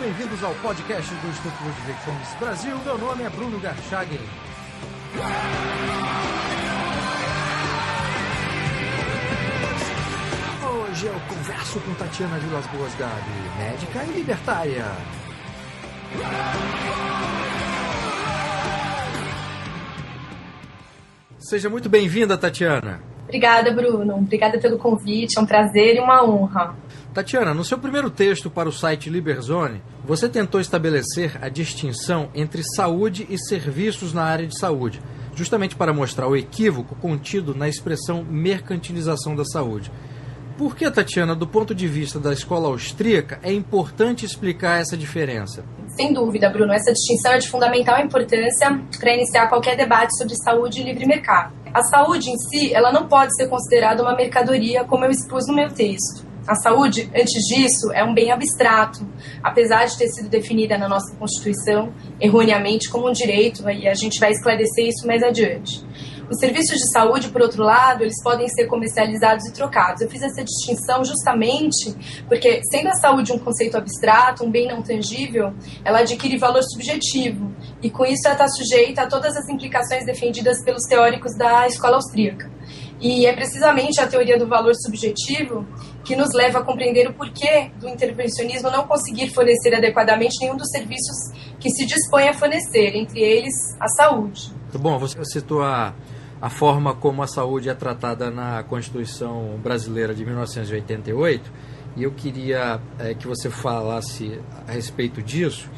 bem-vindos ao podcast do Instituto Ludwig Fomes Brasil. Meu nome é Bruno Garchagli. Hoje eu converso com Tatiana Vilas Boas Gabi, médica e libertária. Seja muito bem-vinda, Tatiana. Obrigada, Bruno. Obrigada pelo convite. É um prazer e uma honra. Tatiana, no seu primeiro texto para o site Liberzone, você tentou estabelecer a distinção entre saúde e serviços na área de saúde, justamente para mostrar o equívoco contido na expressão mercantilização da saúde. Por que, Tatiana, do ponto de vista da escola austríaca, é importante explicar essa diferença? Sem dúvida, Bruno. Essa distinção é de fundamental importância para iniciar qualquer debate sobre saúde e livre mercado. A saúde em si, ela não pode ser considerada uma mercadoria, como eu expus no meu texto. A saúde, antes disso, é um bem abstrato, apesar de ter sido definida na nossa Constituição erroneamente como um direito, e a gente vai esclarecer isso mais adiante. Os serviços de saúde, por outro lado, eles podem ser comercializados e trocados. Eu fiz essa distinção justamente porque, sendo a saúde um conceito abstrato, um bem não tangível, ela adquire valor subjetivo, e com isso ela está sujeita a todas as implicações defendidas pelos teóricos da escola austríaca. E é precisamente a teoria do valor subjetivo que nos leva a compreender o porquê do intervencionismo não conseguir fornecer adequadamente nenhum dos serviços que se dispõe a fornecer, entre eles a saúde. Bom, você citou a forma como a saúde é tratada na Constituição Brasileira de 1988, e eu queria que você falasse a respeito disso,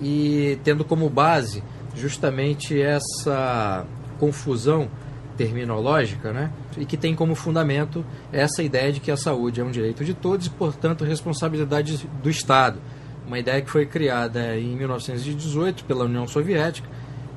e tendo como base justamente essa confusão terminológica, né? E que tem como fundamento essa ideia de que a saúde é um direito de todos e, portanto, responsabilidade do Estado. Uma ideia que foi criada em 1918 pela União Soviética,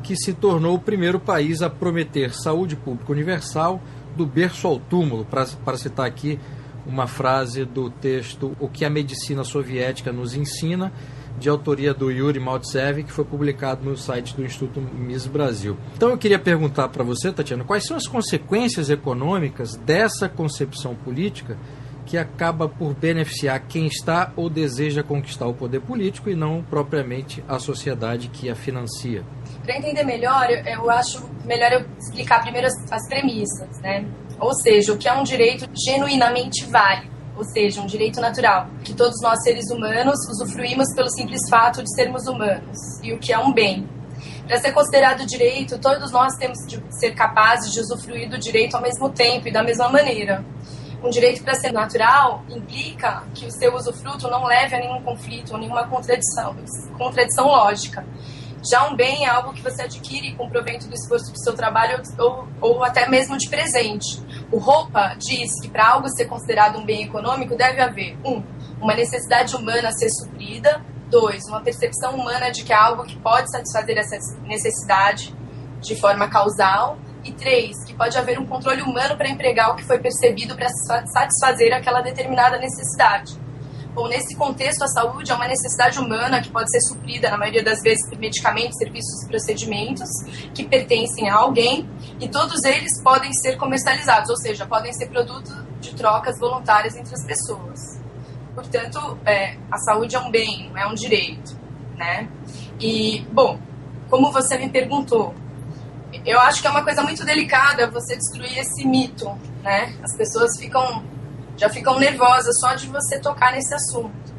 que se tornou o primeiro país a prometer saúde pública universal do berço ao túmulo, para citar aqui uma frase do texto O que a Medicina Soviética nos ensina, de autoria do Yuri Maltsev, que foi publicado no site do Instituto Mises Brasil. Então eu queria perguntar para você, Tatiana, quais são as consequências econômicas dessa concepção política que acaba por beneficiar quem está ou deseja conquistar o poder político e não propriamente a sociedade que a financia? Para entender melhor, eu acho melhor eu explicar primeiro as premissas, né? Ou seja, o que é um direito genuinamente válido, ou seja, um direito natural, que todos nós seres humanos usufruímos pelo simples fato de sermos humanos, e o que é um bem. Para ser considerado direito, todos nós temos de ser capazes de usufruir do direito ao mesmo tempo e da mesma maneira. Um direito, para ser natural, implica que o seu usufruto não leve a nenhum conflito ou nenhuma contradição lógica. Já um bem é algo que você adquire com provento do esforço do seu trabalho ou até mesmo de presente. O Roupa diz que para algo ser considerado um bem econômico deve haver 1. Uma necessidade humana a ser suprida, 2. Uma percepção humana de que há algo que pode satisfazer essa necessidade de forma causal, e 3. Que pode haver um controle humano para empregar o que foi percebido para satisfazer aquela determinada necessidade. Bom, nesse contexto, a saúde é uma necessidade humana que pode ser suprida, na maioria das vezes, por medicamentos, serviços e procedimentos que pertencem a alguém, e todos eles podem ser comercializados, ou seja, podem ser produto de trocas voluntárias entre as pessoas. Portanto, a saúde é um bem, não é um direito, né? E, bom, como você me perguntou, eu acho que é uma coisa muito delicada você destruir esse mito, né? As pessoas já ficam nervosas só de você tocar nesse assunto.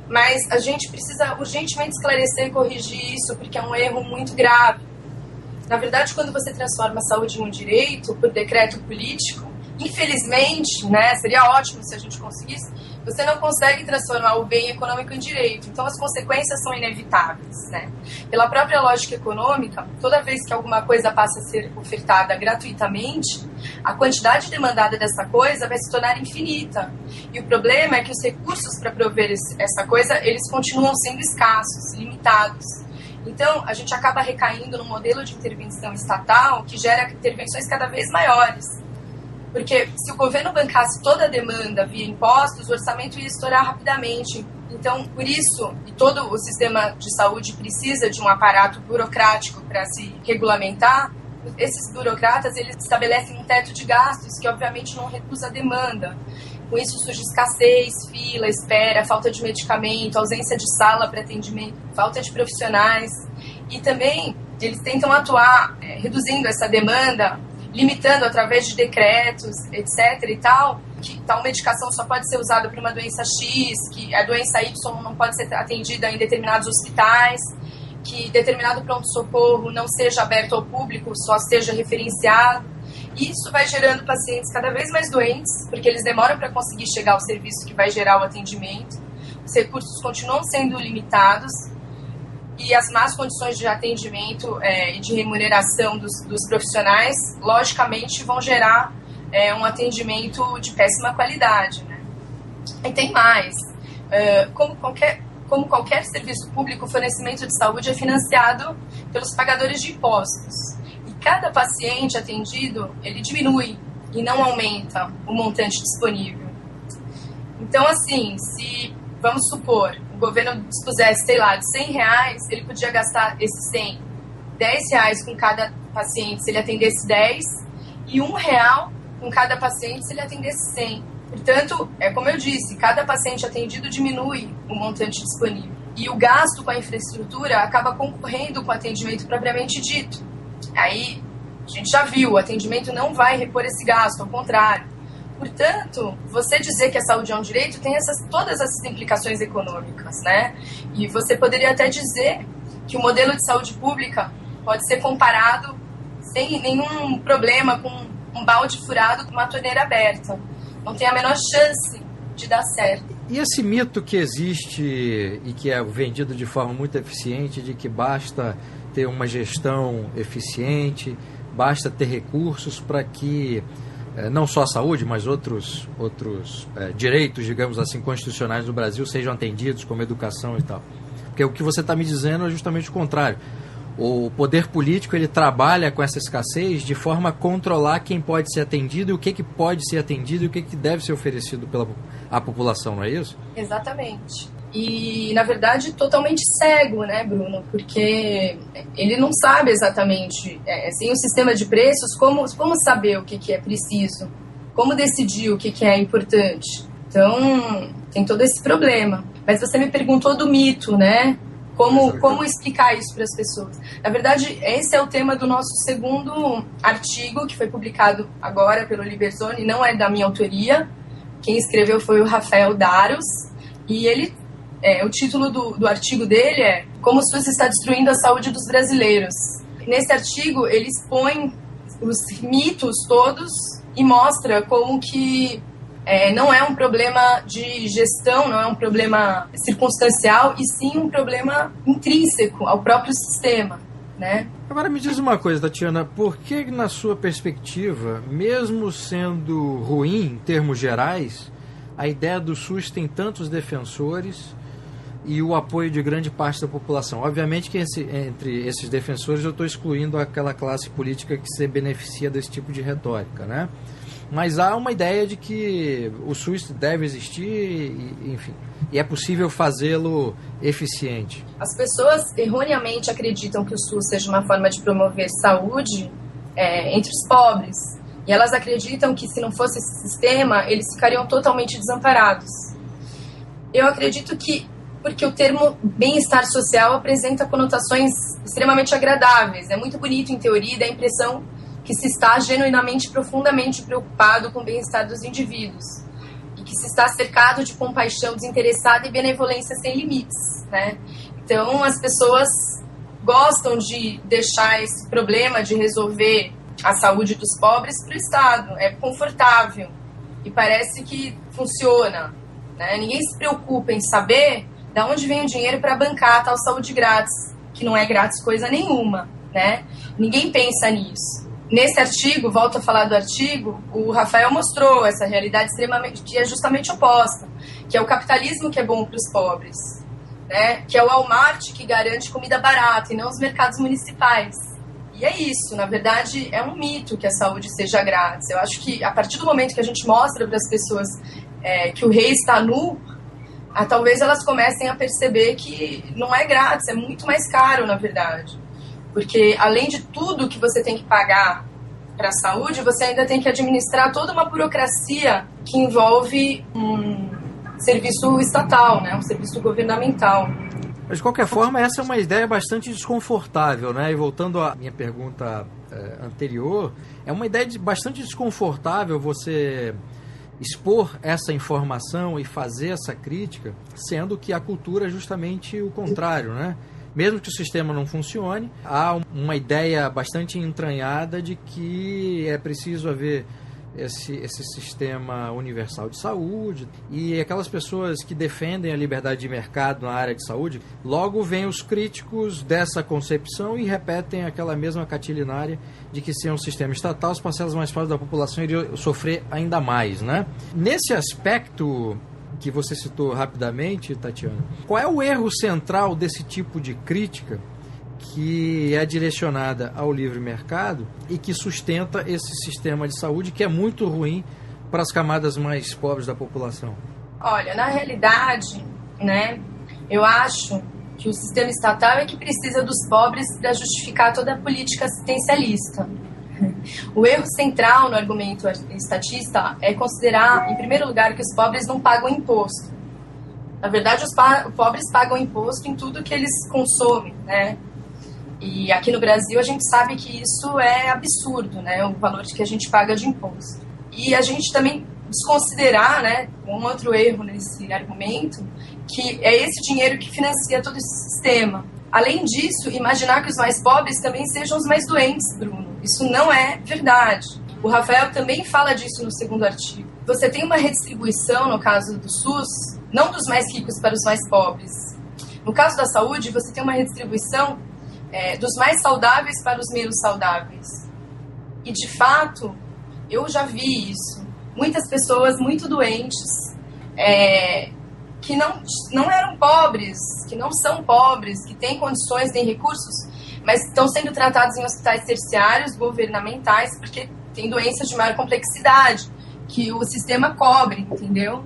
Mas a gente precisa urgentemente esclarecer e corrigir isso, porque é um erro muito grave. Na verdade, quando você transforma a saúde em um direito por decreto político, infelizmente, né, seria ótimo se a gente conseguisse, você não consegue transformar o bem econômico em direito. Então, as consequências são inevitáveis, né? Pela própria lógica econômica, toda vez que alguma coisa passa a ser ofertada gratuitamente, a quantidade demandada dessa coisa vai se tornar infinita. E o problema é que os recursos para prover essa coisa, eles continuam sendo escassos, limitados. Então, a gente acaba recaindo num modelo de intervenção estatal que gera intervenções cada vez maiores. Porque se o governo bancasse toda a demanda via impostos, o orçamento ia estourar rapidamente. Então, por isso, e todo o sistema de saúde precisa de um aparato burocrático para se regulamentar, esses burocratas eles estabelecem um teto de gastos que, obviamente, não reduz a demanda. Com isso surge escassez, fila, espera, falta de medicamento, ausência de sala para atendimento, falta de profissionais. E também eles tentam atuar reduzindo essa demanda, limitando através de decretos, etc. e tal, que tal medicação só pode ser usada para uma doença X, que a doença Y não pode ser atendida em determinados hospitais, que determinado pronto-socorro não seja aberto ao público, só seja referenciado. Isso vai gerando pacientes cada vez mais doentes, porque eles demoram para conseguir chegar ao serviço que vai gerar o atendimento. Os recursos continuam sendo limitados e as más condições de atendimento e de remuneração dos profissionais, logicamente, vão gerar um atendimento de péssima qualidade, né? E tem mais. Como qualquer serviço público, o fornecimento de saúde é financiado pelos pagadores de impostos. Cada paciente atendido, ele diminui e não aumenta o montante disponível. Então, assim, se, vamos supor, o governo dispusesse, sei lá, de R$100, ele podia gastar esses 100, R$10 com cada paciente se ele atendesse 10 e R$1 com cada paciente se ele atendesse 100. Portanto, como eu disse, cada paciente atendido diminui o montante disponível. E o gasto com a infraestrutura acaba concorrendo com o atendimento propriamente dito. Aí, a gente já viu, o atendimento não vai repor esse gasto, ao contrário. Portanto, você dizer que a saúde é um direito tem todas essas implicações econômicas, né? E você poderia até dizer que o modelo de saúde pública pode ser comparado sem nenhum problema com um balde furado com uma torneira aberta. Não tem a menor chance de dar certo. E esse mito que existe e que é vendido de forma muito eficiente de que basta ter uma gestão eficiente, basta ter recursos para que não só a saúde, mas outros direitos, digamos assim, constitucionais do Brasil sejam atendidos, como educação e tal. Porque o que você está me dizendo é justamente o contrário. O poder político ele trabalha com essa escassez de forma a controlar quem pode ser atendido e o que pode ser atendido e o que deve ser oferecido pela a população, não é isso? Exatamente. E, na verdade, totalmente cego, né, Bruno? Porque ele não sabe exatamente, sem o sistema de preços, como saber o que é preciso, como decidir o que é importante. Então, tem todo esse problema. Mas você me perguntou do mito, né? Como explicar isso para as pessoas? Na verdade, esse é o tema do nosso segundo artigo, que foi publicado agora pelo Liberzoni, não é da minha autoria. Quem escreveu foi o Rafael Daros, e o título do artigo dele é Como o SUS está destruindo a saúde dos brasileiros. Nesse artigo, ele expõe os mitos todos e mostra como que não é um problema de gestão, não é um problema circunstancial, e sim um problema intrínseco ao próprio sistema, né? Agora me diz uma coisa, Tatiana, por que, na sua perspectiva, mesmo sendo ruim em termos gerais, a ideia do SUS tem tantos defensores e o apoio de grande parte da população? Obviamente que entre esses defensores eu estou excluindo aquela classe política que se beneficia desse tipo de retórica, né? Mas há uma ideia de que o SUS deve existir, enfim, e é possível fazê-lo eficiente. As pessoas erroneamente acreditam que o SUS seja uma forma de promover saúde entre os pobres. E elas acreditam que se não fosse esse sistema, eles ficariam totalmente desamparados. Eu acredito que porque o termo bem-estar social apresenta conotações extremamente agradáveis. É muito bonito em teoria e dá a impressão que se está genuinamente, profundamente preocupado com o bem-estar dos indivíduos e que se está cercado de compaixão desinteressada e benevolência sem limites, né? Então, as pessoas gostam de deixar esse problema de resolver a saúde dos pobres para o Estado. É confortável e parece que funciona, né? Ninguém se preocupa em saber de onde vem o dinheiro para bancar a tal saúde grátis, que não é grátis coisa nenhuma, né? Ninguém pensa nisso. Nesse artigo, volto a falar do artigo, o Rafael mostrou essa realidade extremamente, que é justamente oposta, que é o capitalismo que é bom para os pobres, né? Que é o Walmart que garante comida barata e não os mercados municipais. E é isso, na verdade, é um mito que a saúde seja grátis. Eu acho que a partir do momento que a gente mostra para as pessoas que o rei está nu, talvez elas comecem a perceber que não é grátis, é muito mais caro, na verdade. Porque além de tudo que você tem que pagar para a saúde, você ainda tem que administrar toda uma burocracia que envolve um serviço estatal, né? Um serviço governamental. Mas, de qualquer forma, essa é uma ideia bastante desconfortável, né? E voltando à minha pergunta anterior, é uma ideia bastante desconfortável você expor essa informação e fazer essa crítica, sendo que a cultura é justamente o contrário, né? Mesmo que o sistema não funcione, há uma ideia bastante entranhada de que é preciso haver esse sistema universal de saúde, e aquelas pessoas que defendem a liberdade de mercado na área de saúde, logo vêm os críticos dessa concepção e repetem aquela mesma catilinária de que sem um sistema estatal as parcelas mais pobres da população iriam sofrer ainda mais, né? Nesse aspecto que você citou rapidamente, Tatiana, qual é o erro central desse tipo de crítica que é direcionada ao livre mercado e que sustenta esse sistema de saúde que é muito ruim para as camadas mais pobres da população? Olha, na realidade, né, eu acho que o sistema estatal é que precisa dos pobres para justificar toda a política assistencialista. O erro central no argumento estatista é considerar, em primeiro lugar, que os pobres não pagam imposto. Na verdade, os pobres pagam imposto em tudo que eles consomem, né? E aqui no Brasil a gente sabe que isso é absurdo, né? O valor que a gente paga de imposto. E a gente também desconsiderar, né, um outro erro nesse argumento, que é esse dinheiro que financia todo esse sistema. Além disso, imaginar que os mais pobres também sejam os mais doentes, Bruno. Isso não é verdade. O Rafael também fala disso no segundo artigo. Você tem uma redistribuição, no caso do SUS, não dos mais ricos para os mais pobres. No caso da saúde, você tem uma redistribuição dos mais saudáveis para os menos saudáveis. E, de fato, eu já vi isso. Muitas pessoas muito doentes, que não eram pobres, que não são pobres, que têm condições, têm recursos, mas estão sendo tratados em hospitais terciários, governamentais, porque tem doenças de maior complexidade, que o sistema cobre, entendeu?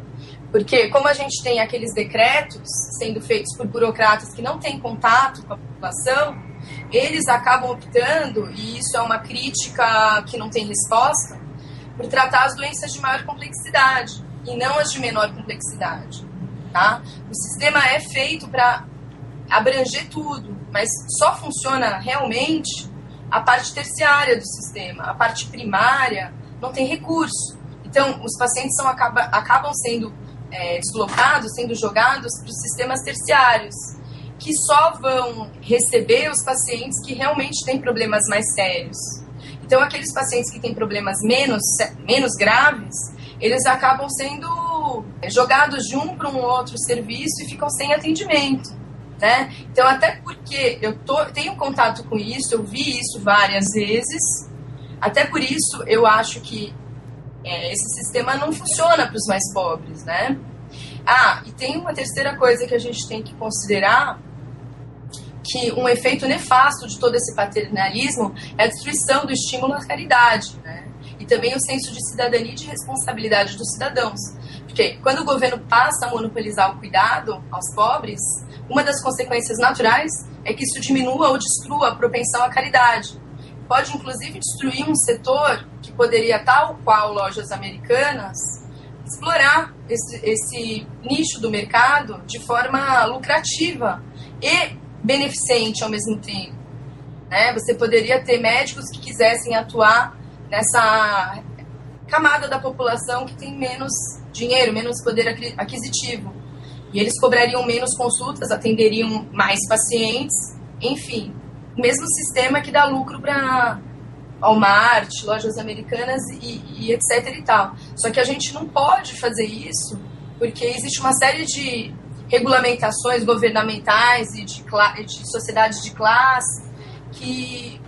Porque como a gente tem aqueles decretos sendo feitos por burocratas que não têm contato com a população, eles acabam optando, e isso é uma crítica que não tem resposta, por tratar as doenças de maior complexidade e não as de menor complexidade. Tá? O sistema é feito para abranger tudo, mas só funciona realmente a parte terciária do sistema. A parte primária não tem recurso. Então, os pacientes acabam sendo deslocados, sendo jogados para os sistemas terciários, que só vão receber os pacientes que realmente têm problemas mais sérios. Então, aqueles pacientes que têm problemas menos graves, eles acabam sendo jogados de um para um outro serviço e ficam sem atendimento, né? Então, até porque eu tenho contato com isso, eu vi isso várias vezes, até por isso eu acho que esse sistema não funciona para os mais pobres, né? E tem uma terceira coisa que a gente tem que considerar, que um efeito nefasto de todo esse paternalismo é a destruição do estímulo à caridade, né? E também o senso de cidadania e de responsabilidade dos cidadãos. Porque quando o governo passa a monopolizar o cuidado aos pobres, uma das consequências naturais é que isso diminua ou destrua a propensão à caridade. Pode, inclusive, destruir um setor que poderia, tal qual lojas americanas, explorar esse nicho do mercado de forma lucrativa e beneficente ao mesmo tempo, né? Você poderia ter médicos que quisessem atuar nessa camada da população que tem menos dinheiro, menos poder aquisitivo. E eles cobrariam menos consultas, atenderiam mais pacientes, enfim. O mesmo sistema que dá lucro para Walmart, lojas americanas e etc e tal. Só que a gente não pode fazer isso porque existe uma série de regulamentações governamentais e de sociedades de classe que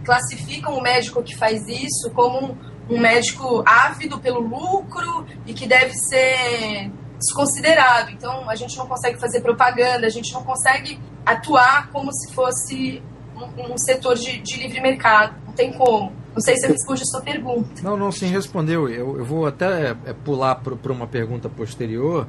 classificam o médico que faz isso como um médico ávido pelo lucro e que deve ser desconsiderado. Então, a gente não consegue fazer propaganda, a gente não consegue atuar como se fosse um setor de livre mercado. Não tem como. Não sei se eu respondi a sua pergunta. Não, sim, respondeu. Eu vou até pular para uma pergunta posterior,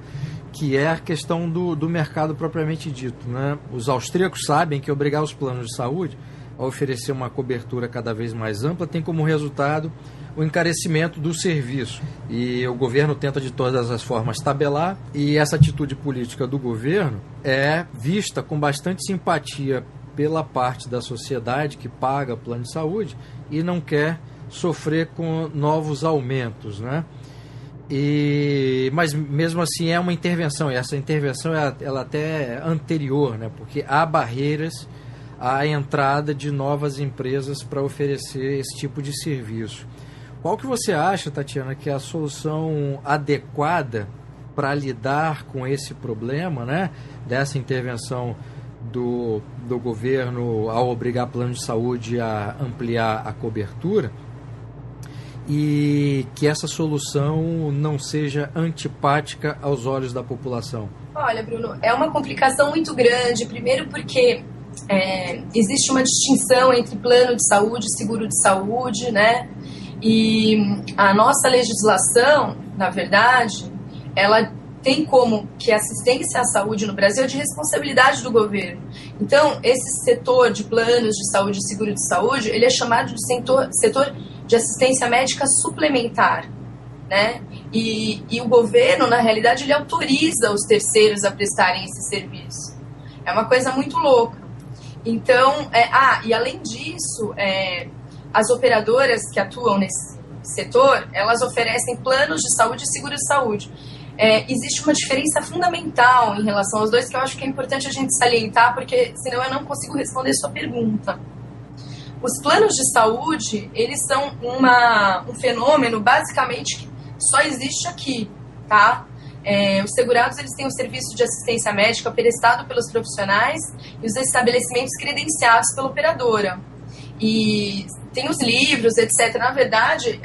que é a questão do mercado propriamente dito, né? Os austríacos sabem que obrigar os planos de saúde a oferecer uma cobertura cada vez mais ampla, tem como resultado o encarecimento do serviço. E o governo tenta de todas as formas tabelar, e essa atitude política do governo é vista com bastante simpatia pela parte da sociedade que paga plano de saúde e não quer sofrer com novos aumentos, né? Mas mesmo assim é uma intervenção, e essa intervenção ela até é anterior, né? Porque há barreiras à entrada de novas empresas para oferecer esse tipo de serviço. Qual que você acha, Tatiana, que é a solução adequada para lidar com esse problema, né? Dessa intervenção do governo ao obrigar plano de saúde a ampliar a cobertura, e que essa solução não seja antipática aos olhos da população? Olha, Bruno, é uma complicação muito grande, primeiro porque existe uma distinção entre plano de saúde e seguro de saúde, né? E a nossa legislação, na verdade, ela tem como que a assistência à saúde no Brasil é de responsabilidade do governo. Então, esse setor de planos de saúde e seguro de saúde, ele é chamado de setor de assistência médica suplementar, né? E o governo, na realidade, ele autoriza os terceiros a prestarem esse serviço. É uma coisa muito louca. Então, e além disso, as operadoras que atuam nesse setor, elas oferecem planos de saúde e seguro de saúde. Existe uma diferença fundamental em relação aos dois que eu acho que é importante a gente salientar, porque senão eu não consigo responder sua pergunta. Os planos de saúde, eles são um fenômeno basicamente que só existe aqui, tá? Os segurados, eles têm um serviço de assistência médica prestado pelos profissionais e os estabelecimentos credenciados pela operadora. E tem os livros, etc. Na verdade,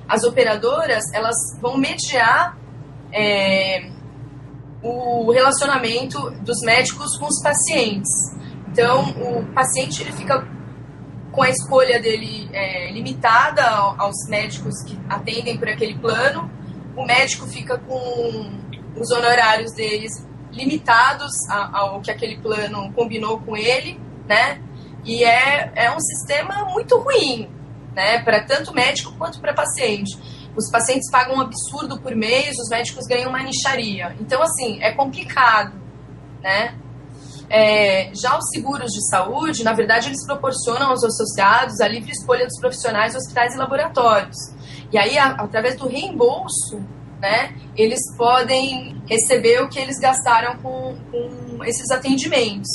as operadoras, elas vão mediar o relacionamento dos médicos com os pacientes. Então, o paciente, ele fica com a escolha dele limitada aos médicos que atendem por aquele plano. O médico fica com os honorários deles limitados ao que aquele plano combinou com ele, né? E é um sistema muito ruim, né? Para tanto médico quanto para paciente. Os pacientes pagam um absurdo por mês, os médicos ganham uma mixaria. Então, assim, é complicado, né? Já os seguros de saúde, na verdade, eles proporcionam aos associados a livre escolha dos profissionais, hospitais e laboratórios. E aí, através do reembolso, né, eles podem receber o que eles gastaram com esses atendimentos.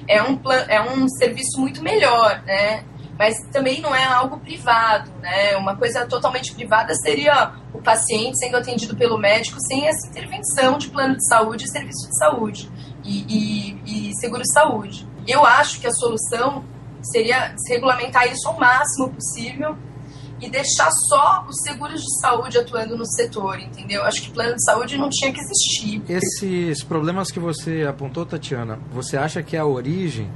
É um serviço muito melhor, né? Mas também não é algo privado, né? Uma coisa totalmente privada seria o paciente sendo atendido pelo médico sem essa intervenção de plano de saúde e serviço de saúde e seguro de saúde. Eu acho que a solução seria regulamentar isso ao máximo possível e deixar só os seguros de saúde atuando no setor, entendeu? Acho que plano de saúde não tinha que existir. Esses problemas que você apontou, Tatiana, você acha que a origem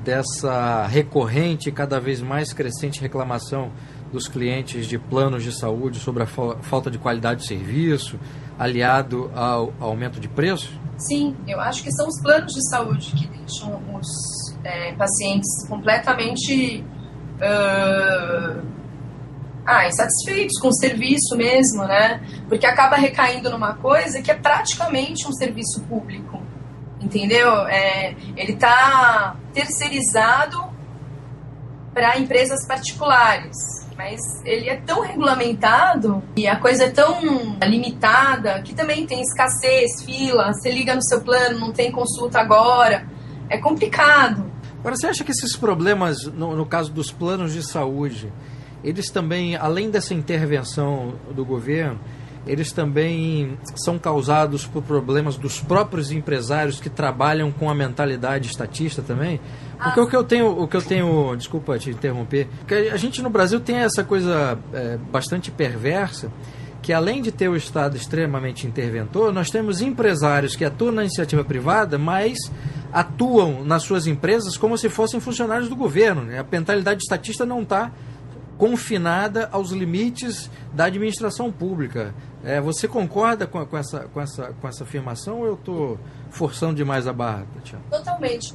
dessa recorrente e cada vez mais crescente reclamação dos clientes de planos de saúde sobre a falta de qualidade de serviço, aliado ao aumento de preço? Sim, eu acho que são os planos de saúde que deixam os pacientes completamente insatisfeitos com o serviço mesmo, né? Porque acaba recaindo numa coisa que é praticamente um serviço público. Entendeu? Ele está terceirizado para empresas particulares, mas ele é tão regulamentado e a coisa é tão limitada que também tem escassez, fila, você liga no seu plano, não tem consulta agora, é complicado. Agora, você acha que esses problemas, no caso dos planos de saúde, eles também, além dessa intervenção do governo, eles também são causados por problemas dos próprios empresários que trabalham com a mentalidade estatista também? Porque o que eu tenho, desculpa te interromper, porque a gente no Brasil tem essa coisa bastante perversa, que além de ter o Estado extremamente interventor, nós temos empresários que atuam na iniciativa privada, mas atuam nas suas empresas como se fossem funcionários do governo, né? A mentalidade estatista não está confinada aos limites da administração pública. Você concorda com essa afirmação ou eu estou forçando demais a barra, Tatiana? Totalmente.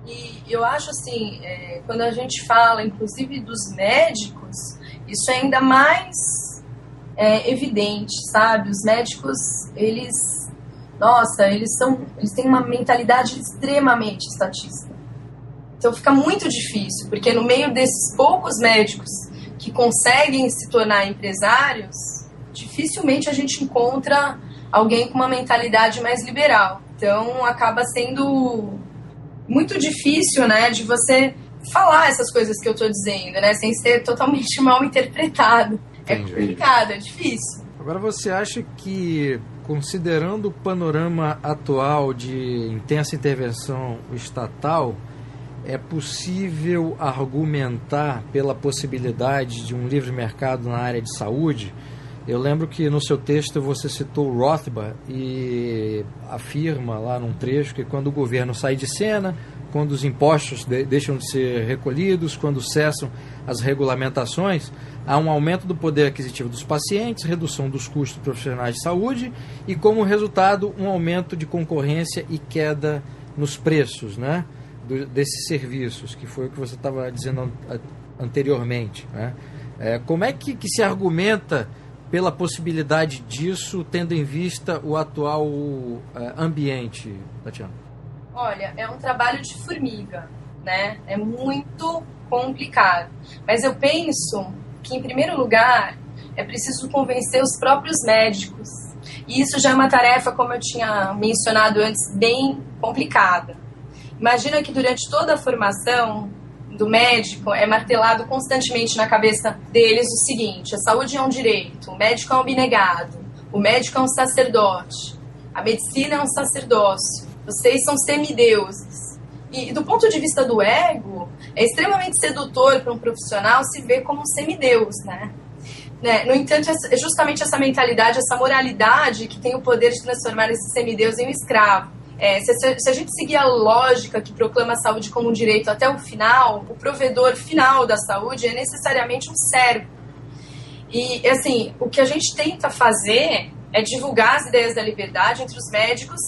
E eu acho assim, quando a gente fala, inclusive, dos médicos, isso é ainda mais evidente, sabe? Os médicos, eles têm uma mentalidade extremamente estatista. Então fica muito difícil, porque no meio desses poucos médicos que conseguem se tornar empresários, dificilmente a gente encontra alguém com uma mentalidade mais liberal. Então acaba sendo muito difícil, né, de você falar essas coisas que eu estou dizendo, né, sem ser totalmente mal interpretado. Entendi. É complicado, é difícil. Agora, você acha que, considerando o panorama atual de intensa intervenção estatal, é possível argumentar pela possibilidade de um livre mercado na área de saúde? Eu lembro que no seu texto você citou o Rothbard e afirma lá num trecho que quando o governo sai de cena, quando os impostos deixam de ser recolhidos, quando cessam as regulamentações, há um aumento do poder aquisitivo dos pacientes, redução dos custos profissionais de saúde e, como resultado, um aumento de concorrência e queda nos preços, né, desses serviços, que foi o que você estava dizendo anteriormente, né? Como é que se argumenta pela possibilidade disso, tendo em vista o atual ambiente, Tatiana? Olha, é um trabalho de formiga, né? É muito complicado. Mas eu penso que, em primeiro lugar, é preciso convencer os próprios médicos. E isso já é uma tarefa, como eu tinha mencionado antes, bem complicada. Imagina que durante toda a formação do médico é martelado constantemente na cabeça deles o seguinte: a saúde é um direito, o médico é um abnegado, o médico é um sacerdote, a medicina é um sacerdócio, vocês são semideuses. E do ponto de vista do ego, é extremamente sedutor para um profissional se ver como um semideus, né? No entanto, é justamente essa mentalidade, essa moralidade que tem o poder de transformar esse semideus em um escravo. Se a gente seguir a lógica que proclama a saúde como um direito até o final, o provedor final da saúde é necessariamente um servo. E, assim, o que a gente tenta fazer é divulgar as ideias da liberdade entre os médicos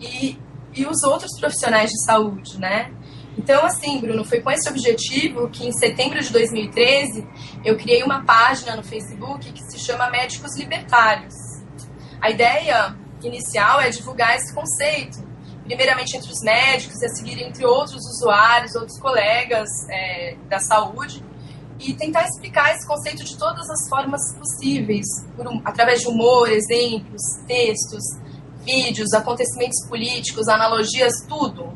e os outros profissionais de saúde, né? Então, assim, Bruno, foi com esse objetivo que em setembro de 2013 eu criei uma página no Facebook que se chama Médicos Libertários. A ideia inicial é divulgar esse conceito, primeiramente entre os médicos, e a seguir entre outros usuários, outros colegas da saúde, e tentar explicar esse conceito de todas as formas possíveis, através de humor, exemplos, textos, vídeos, acontecimentos políticos, analogias, tudo.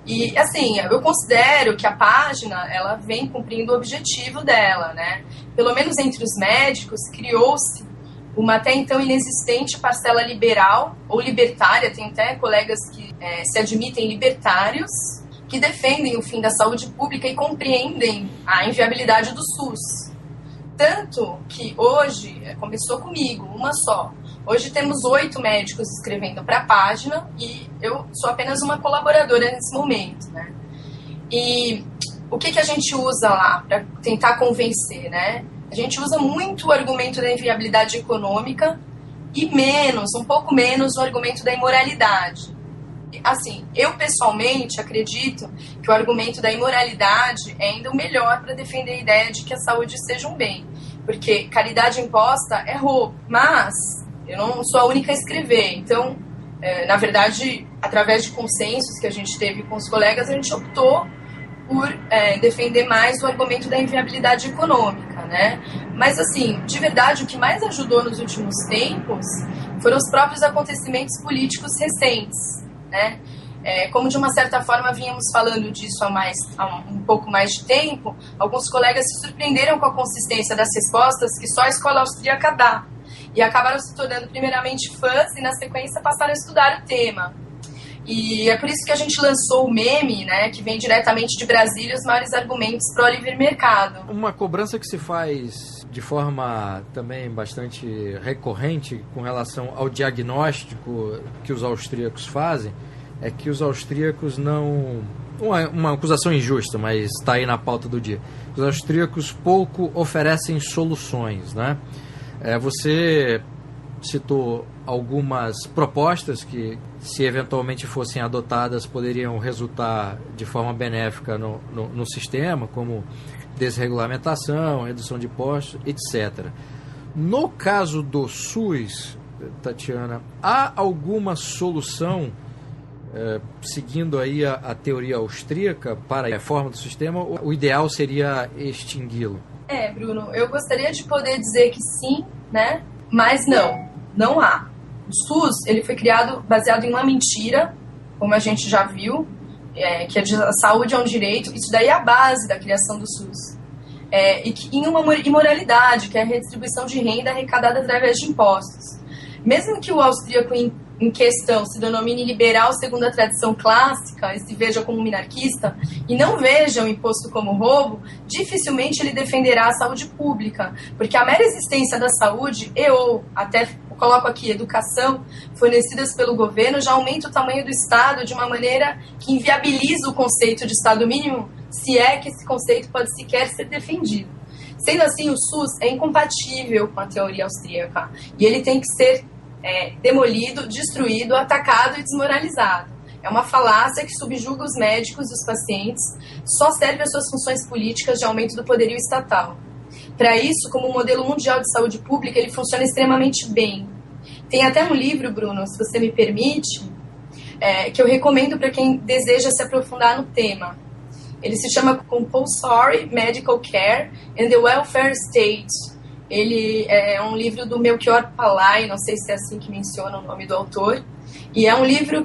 E, assim, eu considero que a página, ela vem cumprindo o objetivo dela, né? Pelo menos entre os médicos, criou-se uma até então inexistente parcela liberal ou libertária, tem até colegas que se admitem libertários, que defendem o fim da saúde pública e compreendem a inviabilidade do SUS. Tanto que hoje, começou comigo, uma só. Hoje temos 8 médicos escrevendo para a página e eu sou apenas uma colaboradora nesse momento, né? E o que a gente usa lá para tentar convencer, né? A gente usa muito o argumento da inviabilidade econômica e um pouco menos, o argumento da imoralidade. Assim, eu pessoalmente acredito que o argumento da imoralidade é ainda o melhor para defender a ideia de que a saúde seja um bem. Porque caridade imposta é roubo, mas eu não sou a única a escrever. Então, na verdade, através de consensos que a gente teve com os colegas, a gente optou por defender mais o argumento da inviabilidade econômica, né? Mas, assim, de verdade, o que mais ajudou nos últimos tempos foram os próprios acontecimentos políticos recentes, né? Como de uma certa forma vínhamos falando disso há um pouco mais de tempo, alguns colegas se surpreenderam com a consistência das respostas que só a escola austríaca dá e acabaram se tornando primeiramente fãs e na sequência passaram a estudar o tema. E é por isso que a gente lançou o meme, né, que vem diretamente de Brasília, os maiores argumentos para o livre mercado. Uma cobrança que se faz de forma também bastante recorrente com relação ao diagnóstico que os austríacos fazem é que os austríacos não... Uma acusação injusta, mas está aí na pauta do dia. Os austríacos pouco oferecem soluções, né? Você citou algumas propostas que se eventualmente fossem adotadas, poderiam resultar de forma benéfica no sistema, como desregulamentação, redução de impostos, etc. No caso do SUS, Tatiana, há alguma solução, seguindo aí a teoria austríaca, para a reforma do sistema? O ideal seria extingui-lo? Bruno, eu gostaria de poder dizer que sim, né? Mas não há. O SUS, ele foi criado baseado em uma mentira, como a gente já viu, que a saúde é um direito. Isso daí é a base da criação do SUS. E que, em uma imoralidade, que é a redistribuição de renda arrecadada através de impostos. Mesmo que o austríaco em questão se denomine liberal segundo a tradição clássica e se veja como minarquista e não veja o imposto como roubo, dificilmente ele defenderá a saúde pública, porque a mera existência da saúde ou até coloco aqui educação fornecidas pelo governo já aumenta o tamanho do Estado de uma maneira que inviabiliza o conceito de Estado mínimo, se é que esse conceito pode sequer ser defendido. Sendo assim, o SUS é incompatível com a teoria austríaca e ele tem que ser demolido, destruído, atacado e desmoralizado. É uma falácia que subjuga os médicos e os pacientes, só serve às suas funções políticas de aumento do poderio estatal. Para isso, como modelo mundial de saúde pública, ele funciona extremamente bem. Tem até um livro, Bruno, se você me permite, que eu recomendo para quem deseja se aprofundar no tema. Ele se chama Compulsory Medical Care and the Welfare State. Ele é um livro do Melchior Palay, não sei se é assim que menciona o nome do autor, e é um livro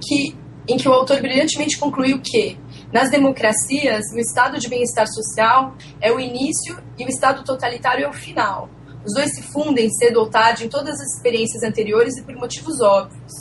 em que o autor brilhantemente concluiu que, nas democracias, o estado de bem-estar social é o início e o estado totalitário é o final. Os dois se fundem cedo ou tarde em todas as experiências anteriores e por motivos óbvios.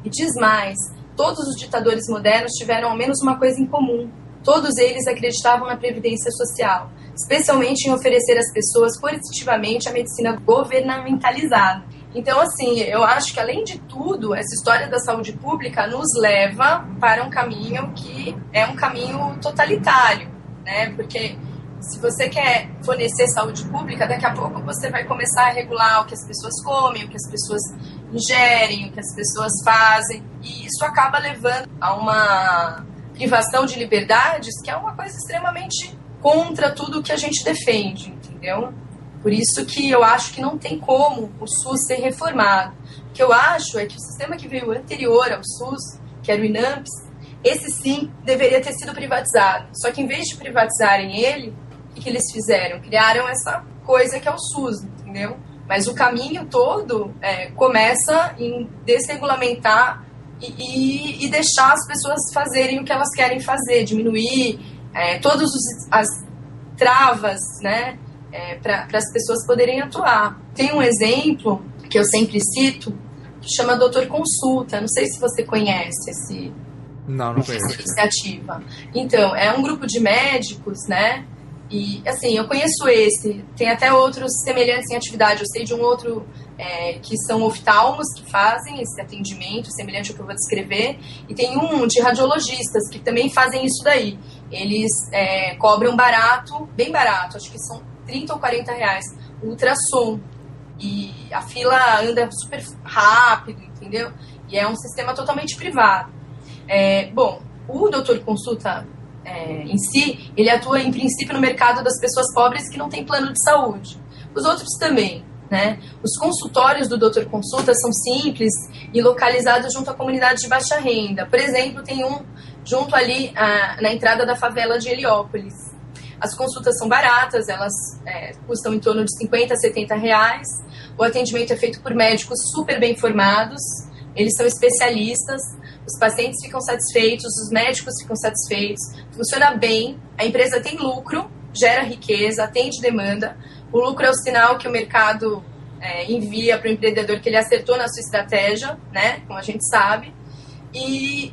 E diz mais, todos os ditadores modernos tiveram ao menos uma coisa em comum. Todos eles acreditavam na previdência social, especialmente em oferecer às pessoas coercitivamente a medicina governamentalizada. Então, assim, eu acho que, além de tudo, essa história da saúde pública nos leva para um caminho que é um caminho totalitário, né? Porque se você quer fornecer saúde pública, daqui a pouco você vai começar a regular o que as pessoas comem, o que as pessoas ingerem, o que as pessoas fazem, e isso acaba levando a uma privação de liberdades, que é uma coisa extremamente contra tudo que a gente defende, entendeu? Por isso que eu acho que não tem como o SUS ser reformado. O que eu acho é que o sistema que veio anterior ao SUS, que era o INAMPS, esse sim deveria ter sido privatizado. Só que em vez de privatizarem ele, o que eles fizeram? Criaram essa coisa que é o SUS, entendeu? Mas o caminho todo começa em desregulamentar e deixar as pessoas fazerem o que elas querem fazer, diminuir todas as travas, né, para as pessoas poderem atuar. Tem um exemplo que eu sempre cito, que chama Doutor Consulta. Não sei se você conhece essa iniciativa. Então, é um grupo de médicos, né? E, assim, eu conheço esse. Tem até outros semelhantes em atividade. Eu sei de um outro que são oftalmos que fazem esse atendimento, semelhante ao que eu vou descrever. E tem um de radiologistas que também fazem isso daí. Eles cobram barato, bem barato, acho que são 30 ou 40 reais, o ultrassom. E a fila anda super rápido, entendeu? E é um sistema totalmente privado. Bom, o Doutor Consulta em si, ele atua em princípio no mercado das pessoas pobres que não têm plano de saúde. Os outros também, né? Os consultórios do Doutor Consulta são simples e localizados junto à comunidade de baixa renda. Por exemplo, tem um junto ali na entrada da favela de Heliópolis. As consultas são baratas, elas custam em torno de 50 a 70 reais. O atendimento é feito por médicos super bem formados, eles são especialistas, os pacientes ficam satisfeitos, os médicos ficam satisfeitos, funciona bem, a empresa tem lucro, gera riqueza, atende demanda. O lucro é o sinal que o mercado envia para o empreendedor que ele acertou na sua estratégia, né, como a gente sabe, e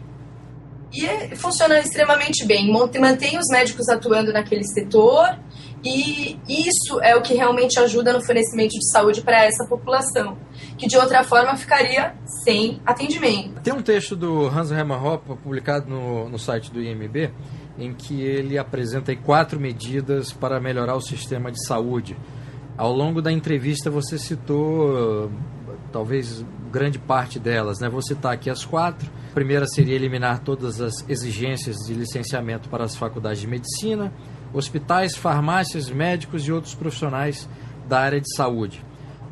funciona extremamente bem, mantém os médicos atuando naquele setor, e isso é o que realmente ajuda no fornecimento de saúde para essa população, que de outra forma ficaria sem atendimento. Tem um texto do Hans Hermann Hoppe, publicado no site do IMB, em que ele apresenta aí 4 medidas para melhorar o sistema de saúde. Ao longo da entrevista você citou talvez grande parte delas, né? Vou citar aqui as 4. A primeira seria eliminar todas as exigências de licenciamento para as faculdades de medicina, hospitais, farmácias, médicos e outros profissionais da área de saúde.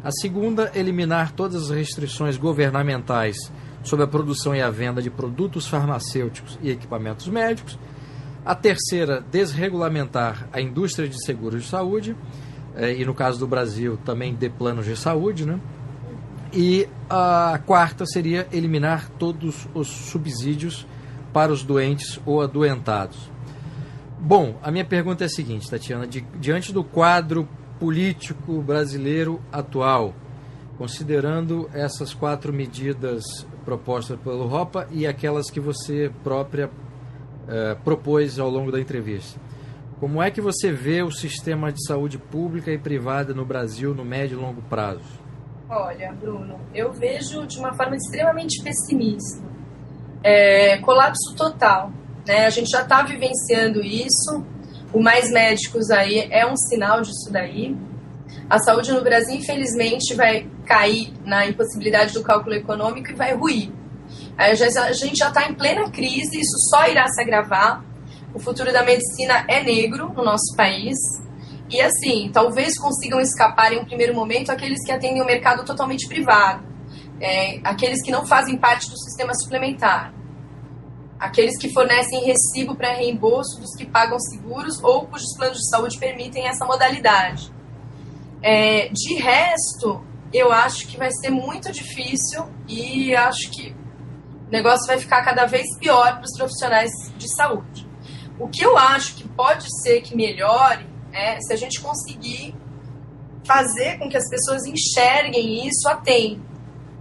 A segunda, eliminar todas as restrições governamentais sobre a produção e a venda de produtos farmacêuticos e equipamentos médicos. A terceira, desregulamentar a indústria de seguros de saúde, e no caso do Brasil também de planos de saúde, né? E a quarta seria eliminar todos os subsídios para os doentes ou adoentados. Bom, a minha pergunta é a seguinte, Tatiana, diante do quadro político brasileiro atual, considerando essas 4 medidas propostas pelo ROPA e aquelas que você própria propôs ao longo da entrevista, como é que você vê o sistema de saúde pública e privada no Brasil no médio e longo prazo? Olha, Bruno, eu vejo de uma forma extremamente pessimista. Colapso total, né? A gente já está vivenciando isso. O Mais Médicos aí é um sinal disso daí. A saúde no Brasil, infelizmente, vai cair na impossibilidade do cálculo econômico e vai ruir. A gente já está em plena crise, isso só irá se agravar. O futuro da medicina é negro no nosso país. E assim, talvez consigam escapar em um primeiro momento aqueles que atendem o mercado totalmente privado. Aqueles que não fazem parte do sistema suplementar. Aqueles que fornecem recibo para reembolso dos que pagam seguros ou cujos planos de saúde permitem essa modalidade. De resto, eu acho que vai ser muito difícil e acho que o negócio vai ficar cada vez pior para os profissionais de saúde. O que eu acho que pode ser que melhore é se a gente conseguir fazer com que as pessoas enxerguem isso a tempo.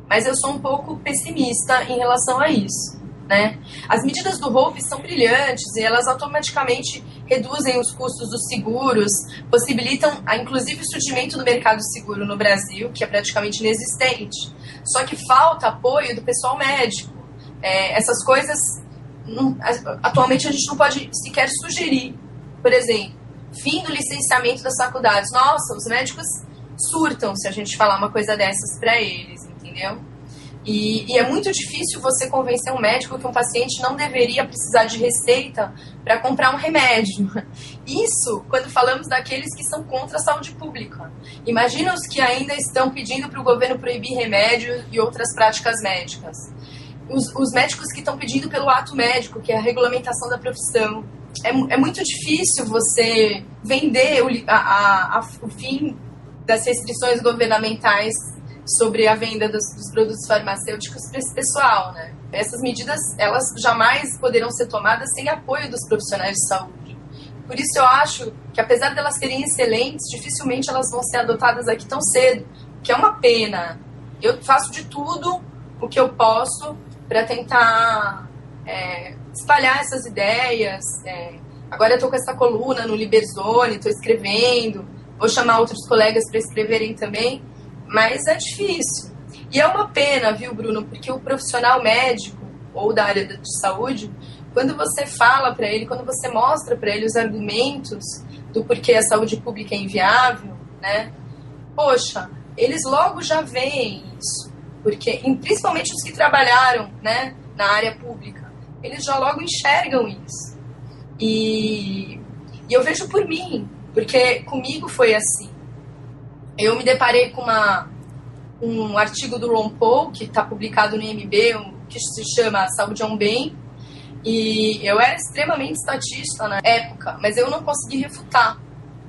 Mas eu sou um pouco pessimista em relação a isso, né? As medidas do ROPE são brilhantes e elas automaticamente reduzem os custos dos seguros, possibilitam, inclusive, o surgimento do mercado seguro no Brasil, que é praticamente inexistente. Só que falta apoio do pessoal médico. Essas coisas, atualmente, a gente não pode sequer sugerir. Por exemplo, fim do licenciamento das faculdades. Nossa, os médicos surtam se a gente falar uma coisa dessas para eles, entendeu? E é muito difícil você convencer um médico que um paciente não deveria precisar de receita para comprar um remédio. Isso quando falamos daqueles que são contra a saúde pública. Imagina os que ainda estão pedindo para o governo proibir remédio e outras práticas médicas. Os médicos que estão pedindo pelo ato médico, que é a regulamentação da profissão. É muito difícil você vender o fim das restrições governamentais sobre a venda dos produtos farmacêuticos para esse pessoal, né? Essas medidas, elas jamais poderão ser tomadas sem apoio dos profissionais de saúde. Por isso eu acho que, apesar de elas serem excelentes, dificilmente elas vão ser adotadas aqui tão cedo, que é uma pena. Eu faço de tudo o que eu posso para tentar espalhar essas ideias. Agora eu estou com essa coluna no Liberzone, estou escrevendo, vou chamar outros colegas para escreverem também, mas é difícil. E é uma pena, viu, Bruno, porque o profissional médico ou da área de saúde, quando você fala para ele, quando você mostra para ele os argumentos do porquê a saúde pública é inviável, né? Poxa, eles logo já veem isso, porque principalmente os que trabalharam, né, na área pública, eles já logo enxergam isso. E eu vejo por mim, porque comigo foi assim. Eu me deparei com um artigo do Ron Paul, que está publicado no IMB, que se chama Saúde é um Bem, e eu era extremamente estatista na época, mas eu não consegui refutar.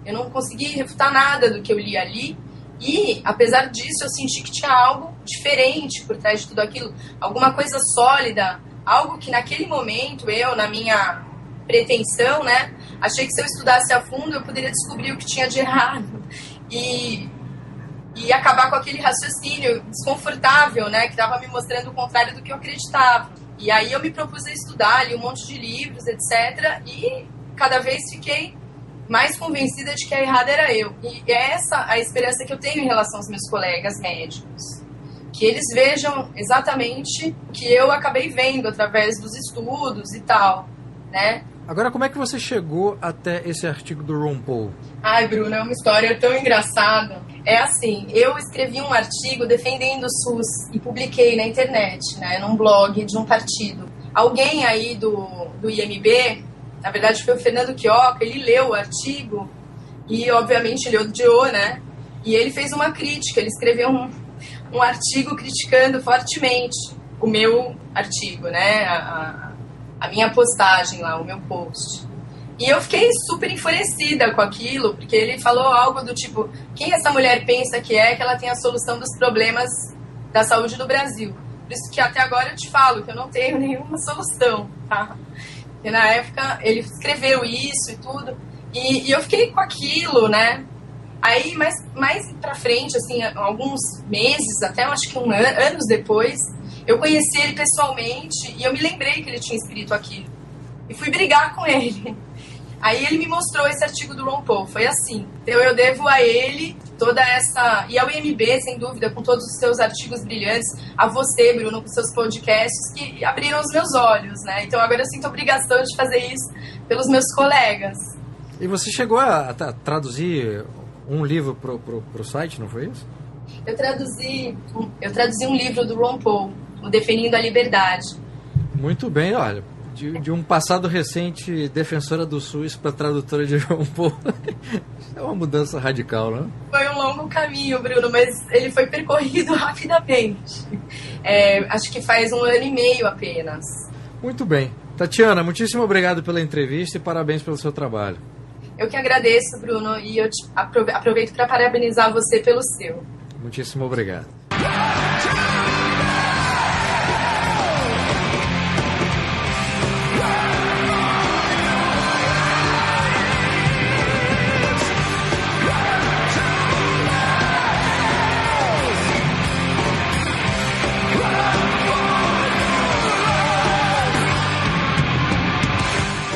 Eu não consegui refutar nada do que eu li ali, e, apesar disso, eu senti que tinha algo diferente por trás de tudo aquilo, alguma coisa sólida, algo que naquele momento eu, na minha pretensão, né, achei que se eu estudasse a fundo eu poderia descobrir o que tinha de errado e acabar com aquele raciocínio desconfortável, né, que estava me mostrando o contrário do que eu acreditava. E aí eu me propus a estudar, li um monte de livros, etc. E cada vez fiquei mais convencida de que a errada era eu. E é essa a esperança que eu tenho em relação aos meus colegas médicos. Que eles vejam exatamente o que eu acabei vendo através dos estudos e tal, né? Agora, como é que você chegou até esse artigo do Ron Paul? Ai, Bruno, é uma história tão engraçada. É assim, eu escrevi um artigo defendendo o SUS e publiquei na internet, né, num blog de um partido. Alguém aí do IMB, na verdade foi o Fernando Quioca, ele leu o artigo e, obviamente, ele odiou, né? E ele fez uma crítica, ele escreveu um artigo criticando fortemente o meu artigo, né? A minha postagem lá, o meu post. E eu fiquei super enfurecida com aquilo, porque ele falou algo do tipo, quem essa mulher pensa que ela tem a solução dos problemas da saúde do Brasil? Por isso que até agora eu te falo que eu não tenho nenhuma solução, tá? E na época ele escreveu isso e tudo, e eu fiquei com aquilo, né? Aí, mais pra frente, assim, alguns meses, até acho que anos depois, eu conheci ele pessoalmente e eu me lembrei que ele tinha escrito aquilo. E fui brigar com ele. Aí ele me mostrou esse artigo do Ron Paul, foi assim. Então eu devo a ele toda essa... E ao IMB, sem dúvida, com todos os seus artigos brilhantes, a você, Bruno, com seus podcasts, que abriram os meus olhos, né? Então agora eu sinto a obrigação de fazer isso pelos meus colegas. E você chegou a traduzir um livro pro site, não foi isso? Eu traduzi um livro do Ron Paul, o Defendendo a Liberdade. Muito bem, olha, de um passado recente defensora do SUS para tradutora de Ron Paul. É uma mudança radical, né? Foi um longo caminho, Bruno, mas ele foi percorrido rapidamente. Acho que faz 1 ano e meio apenas. Muito bem. Tatiana, muitíssimo obrigado pela entrevista e parabéns pelo seu trabalho. Eu que agradeço, Bruno, e eu aproveito para parabenizar você pelo seu. Muitíssimo obrigado.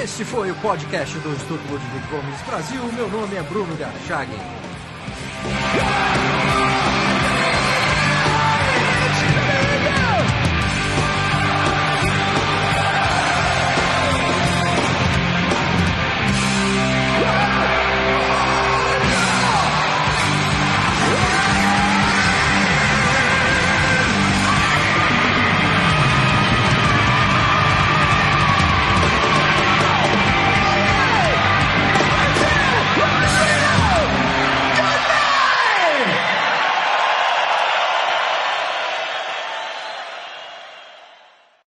Este foi o podcast do Instituto Ludwig Gomes Brasil. Meu nome é Bruno Garchagen.